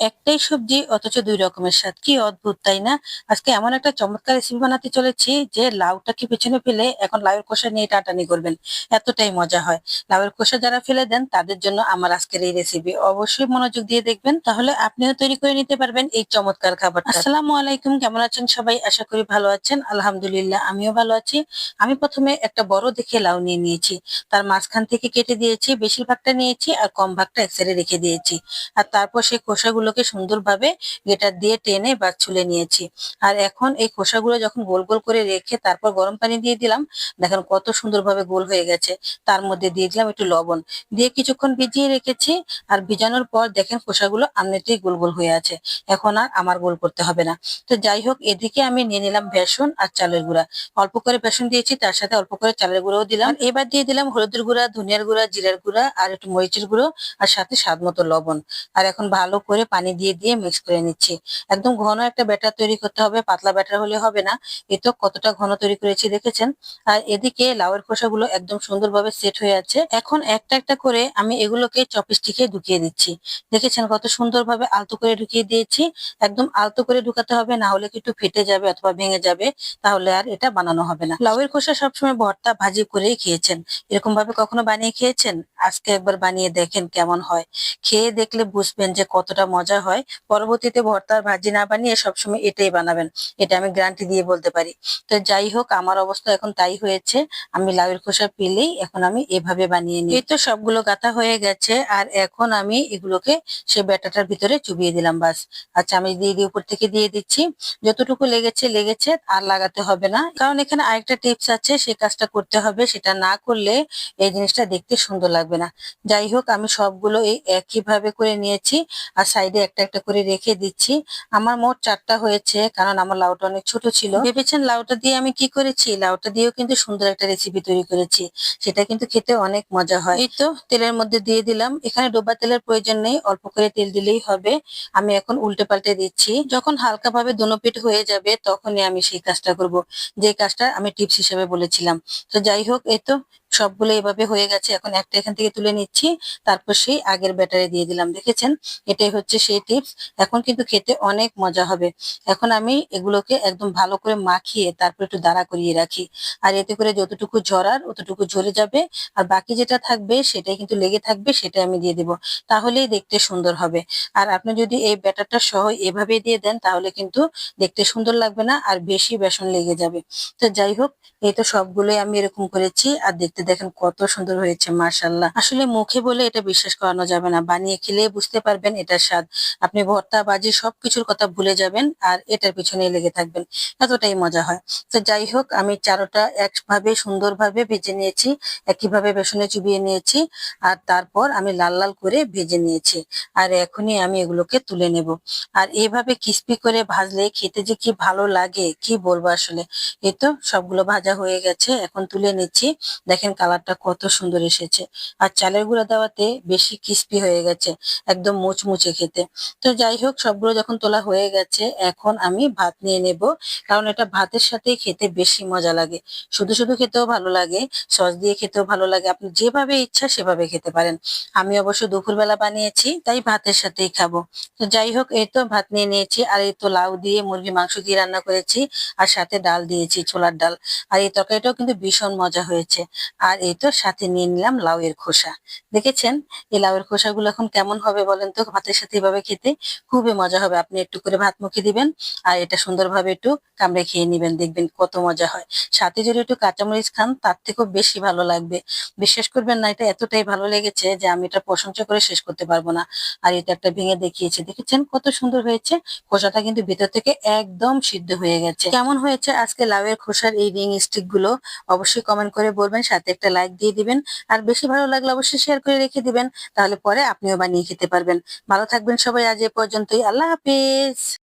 একটাই সবজি অথচ ২ রকমের স্বাদ। কি অদ্ভুত, তাই না? আজকে এমন একটা চমৎকার রেসিপি বানাতে চলেছি যে লাউটাকে পেছনে ফেলে এখন লাউয়ের খোসা নিয়ে টানাটানি করবেন। এতটাই মজা হয়। লাউয়ের খোসা যারা ফেলে দেন তাদের জন্য আমার আজকের এই রেসিপি। অবশ্যই মনোযোগ দিয়ে দেখবেন, তাহলে আপনিও তৈরি করে নিতে পারবেন এই চমৎকার খাবারটা। আসসালামু আলাইকুম, কেমন আছেন সবাই? আশা করি ভালো আছেন। আলহামদুলিল্লাহ আমিও ভালো আছি। আমি প্রথমে একটা বড় দেখে লাউ নিয়ে নিয়েছি। তার মাঝখান থেকে কেটে দিয়েছি, বেশিরভাগটা নিয়েছি আর কম ভাগটা এক সাইডে রেখে দিয়েছি। আর তারপর সেই খোসাগুলোকে সুন্দরভাবে গ্রেটার দিয়ে টেনে বা ছুলে নিয়েছি। আর এখন এই খোসাগুলো যখন গোল গোল করে রেখে তারপর গরম পানি দিয়ে দিলাম, দেখেন কত সুন্দরভাবে গোল হয়ে গেছে। তার মধ্যে দিয়ে দিলাম একটু লবণ, দিয়ে কিছুক্ষণ ভিজিয়ে রেখেছি। আর ভিজানোর পর দেখেন খোসাগুলো এমনিতেই গোল গোল হয়ে আছে। এখন আর আমার গোল করতে হবে না। তো যাই হোক, এদিকে আমি নিয়ে নিলাম বেসন আর চালের গুঁড়া। অল্প করে বেসন দিয়েছি, তার সাথে অল্প করে চালের গুঁড়োও দিলাম। আর এবার দিয়ে দিলাম হলুদের গুঁড়া, ধনিয়ার গুঁড়া, জিরার গুঁড়া আর একটু মরিচের গুঁড়ো, আর সাথে স্বাদ মতো লবণ। আর এখন ভালো করে পানি দিয়ে দিয়ে মিক্স করে নিচ্ছি। একদম ঘন একটা ব্যাটার তৈরি করতে হবে, পাতলা ব্যাটার হলে হবে না। এই তো কতটা ঘন তৈরি করেছি দেখেছেন। আর এদিকে লাউয়ের খোসাগুলো একদম সুন্দরভাবে সেট হয়ে আছে। এখন একটা একটা করে আমি এগুলোকে চপস্টিকে ঢুকিয়ে দিচ্ছি। দেখেছেন কত সুন্দরভাবে আলতো করে ঢুকিয়ে দিয়েছি। একদম আলতো করে ঢুকাতে হবে, না হলে কিন্তু ফেটে যাবে অথবা ভেঙে যাবে, তাহলে আর এটা বানানো হবে না। লাউয়ের খোসা সবসময় ভর্তা ভাজি করেই খেয়েছেন, এরকম ভাবে কখনো বানিয়ে খেয়েছেন? আজকে একবার বানিয়ে দেখেন কেমন হয়। খেয়ে দেখলে বুঝবেন যে কতটা মজা হয়। পরবর্তীতে ভর্তা আর ভাজি না বানিয়ে সবসময় এটাই বানাবেন, এটা আমি গ্যারান্টি দিয়ে বলতে পারি। তো যাই হোক, আমার অবস্থা এখন তাই হয়েছে। আমি লাউয়ের খোসা পেলেই এখন আমি এভাবে বানিয়ে নিই। এই তো সবগুলো গাঁথা হয়ে গেছে, আর এখন আমি এগুলোকে সে ব্যাটাটার ভিতরে চুবিয়ে দিলাম, বাস। আচ্ছা, আমি দিয়ে দিয়ে উপর থেকে দিয়ে দিচ্ছি। যতটুকু লেগেছে লেগেছে, আর লাগাতে হবে না, কারণ এখানে আরেকটা টিপস আছে, সেই কাজটা করতে হবে। সেটা না করলে এই জিনিসটা দেখতে সুন্দর লাগবে না। যাই হোক, আমি সবগুলো এই একইভাবে করে নিয়েছি, আর সাইডে একটা একটা করে রেখে দিচ্ছি। আমার মোট 4টা হয়েছে, কারণ আমার লাউটা অনেক ছোট ছিল। ভেবেছেন লাউটা দিয়ে আমি কি করেছি? লাউটা দিয়েও কিন্তু সুন্দর একটা রেসিপি তৈরি করেছি। সেটা কিন্তু খেতে অনেক মজা হয়। এই তো তেলের মধ্যে দিয়ে দিলাম। এখানে ডোবা তেলের প্রয়োজন নেই, অল্প করে তেল দিলেই হবে। আমি এখন উল্টে পাল্টে দিচ্ছি। যখন হালকা ভাবে দোনো পিঠ হয়ে যাবে তখনই আমি সেই কাজটা করব, যে কাজটা আমি টিপস হিসেবে বলেছিলাম। তো যাই হোক, এই তো সবগুলো এভাবে হয়ে গেছে। এখন একটা এখান থেকে তুলে নিচ্ছি, তারপর সেই আগের ব্যাটারে দিয়ে দিলাম। দেখেছেন, এটাই হচ্ছে সেই টিপস। এখন কিন্তু খেতে অনেক মজা হবে। এখন আমি এগুলোকে একদম ভালো করে মাখিয়ে তারপর একটু দাঁড়া করিয়ে রাখি। আর এতে করে যতটুকু ঝরার অতটুকু ঝরে যাবে, আর বাকি যেটা থাকবে সেটাই কিন্তু লেগে থাকবে, সেটা আমি দিয়ে দিব। তাহলেই দেখতে সুন্দর হবে। আর আপনি যদি এই ব্যাটারটা সহ এভাবে দিয়ে দেন তাহলে কিন্তু দেখতে সুন্দর লাগবে না, আর বেশি বেসন লেগে যাবে। তো যাই হোক, এই তো সবগুলোই আমি এরকম করেছি, আর দেখতে দেখেন কত সুন্দর হয়েছে, মাশাআল্লাহ। আসলে মুখে বলে এটা বিশ্বাস করানো যাবে না, বানিয়ে খেলে বুঝতে পারবেন এটার স্বাদ। আপনি ভর্তা ভাজি সবকিছুর কথা ভুলে যাবেন, আর এটার পিছনেই লেগে থাকবেন। এতটাই মজা হয়। তো যাই হোক, আমি চারোটা একভাবে সুন্দরভাবে ভেজে নিয়েছি, একইভাবে বেসনে চুবিয়ে নিয়েছি। আর তারপর আমি লাল লাল করে ভেজে নিয়েছি। আর এখনই আমি এগুলোকে তুলে নেব। আর এইভাবে ক্রিস্পি করে ভাজলে খেতে যে কি ভালো লাগে, কি বলবো আসলে। এই তো সবগুলো ভাজা হয়ে গেছে, এখন তুলে নিচ্ছি। দেখেন কালারটা কত সুন্দর এসেছে। আর চালের গুঁড়া দেওয়াতে বেশি ক্রিস্পি হয়ে গেছে, একদম মুচমুচে খেতে। তো যাই হোক, সবগুলো যখন তোলা হয়ে গেছে, এখন আমি ভাত নিয়ে নেব। কারণ এটা ভাতের সাথে খেতে বেশি মজা লাগে। শুধু শুধু খেতেও ভালো লাগে, সস দিয়ে খেতেও ভালো লাগে। আপনি যেভাবে ইচ্ছা সেভাবে খেতে পারেন। আমি অবশ্য দুপুরবেলা বানিয়েছি, তাই ভাতের সাথেই খাবো। তো যাই হোক, এই তো ভাত নিয়ে নিয়েছি। আর এই তো লাউ দিয়ে মুরগি মাংস দিয়ে রান্না করেছি, আর সাথে ডাল দিয়েছি, ছোলার ডাল। আর এই তরকারিটাও কিন্তু ভীষণ মজা হয়েছে। আর এই তো সাথে নিয়ে নিলাম লাউ এর খোসা। দেখেছেন এই লাউ এর খোসাগুলো এখন কেমন হবে বলেন তো? ভাতের সাথে এভাবে খেতে খুবই মজা হবে। আপনি একটু করে ভাত মুখে দিবেন, আর এটা সুন্দরভাবে একটু কামড়ে খেয়ে নিবেন, দেখবেন কত মজা হয়। সাথে যদি একটু কাঁচামরিচ খান তার থেকেও বেশি ভালো লাগবে। বিশ্বাস করবেন না, এটা এতটাই ভালো লেগেছে যে আমি এটা প্রশংসা করে শেষ করতে পারবো না। আর এটা একটা ভেঙে দেখিয়েছি, দেখেছেন কত সুন্দর হয়েছে। খোসাটা কিন্তু ভিতর থেকে একদম সিদ্ধ হয়ে গেছে। কেমন হয়েছে আজকে লাউয়ের খোসার এই রিং স্টিক গুলো? অবশ্যই কমেন্ট করে বলবেন, সাথে একটা লাইক দিয়ে দিবেন। আর বেশি ভালো লাগলে অবশ্যই শেয়ার করে রেখে দিবেন, তাহলে পরে আপনিও বানিয়ে খেতে পারবেন। ভালো থাকবেন সবাই, আজ এ পর্যন্তই। আল্লাহ হাফেজ।